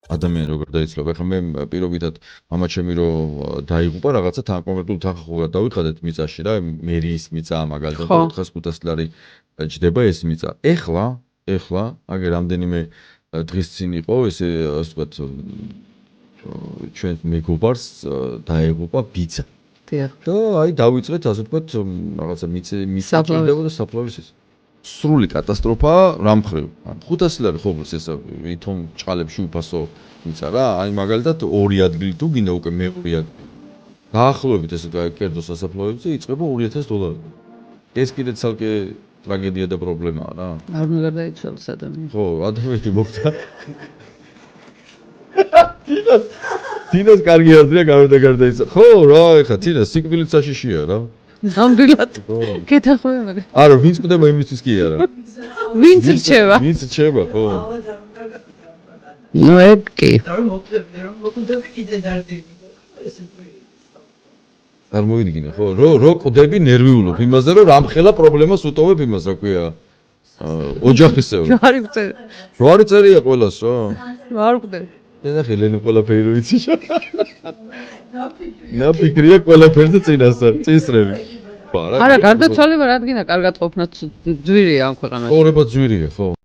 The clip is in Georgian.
ადამიანი როგორ დაიცლება. ახლა მე პირობითად მამა ჩემი რო დაიღუპა რაღაცა თან კონკრეტულ თან ხო დავიხადეთ მიწაში რა, მერიის მიწა მაგალითად 400-500 ლარი ჯდება ეს მიწა. ეხლა აგერ რამდენიმე დღის წინ იყო ესე ასე ვთქვათ ჩვენ მეგობარს დაეღუპა ბიძა. დიახ. და აი დავიწყეთ ასე ვთქვათ რაღაცა მიწა ჭირდება და საფლავის ეს. სრული კატასტროფაა რამ ხრივ. 500 ლარი ხო ეს ვითომ ჭყალებში უფასო მიწა რა. აი მაგალითად ორი ადგილი თუ გინდა უკვე მეორე ადგილი. დაახლოებით ესე კერძო სასაფლაოებზე იწყება $2000. ეს კიდე ცალკე ტრაგედია და პრობლემაა რა. არ უნდა დაიცვალოს ადამიანი. ხო, ადამიანი მოგდა. თინას კარგი აზრია გარდაიცა. ხო, რა, ეხა თინა სიკვდილით საშიშია რა. ნამდვილად. კეთახმე მაგ. არა, ვინც კვდება იმისთვის კი არა. ვინც რჩება? ვინც რჩება, ხო. ნუ ეგ კი. არ მოიდგინე, ხო, რო კვდები ნერვიულობ იმაზე, რომ რამხელა პრობლემას უტოვებ იმას, რა ქვია. ოჯახისეულ. ჯვარი წერია. ჯვარი წერია ყველას რა. არ კვდები. ნახე ლენი ყველაფერი რო იცი. ნაფიქრია ყველაფერზე წინასწარ, წისრები. არა, გარდაცვალება რადგინა კარგად ყოფნა ძვირია ამ ქვეყანაში. ცხოვრება ძვირია, ხო.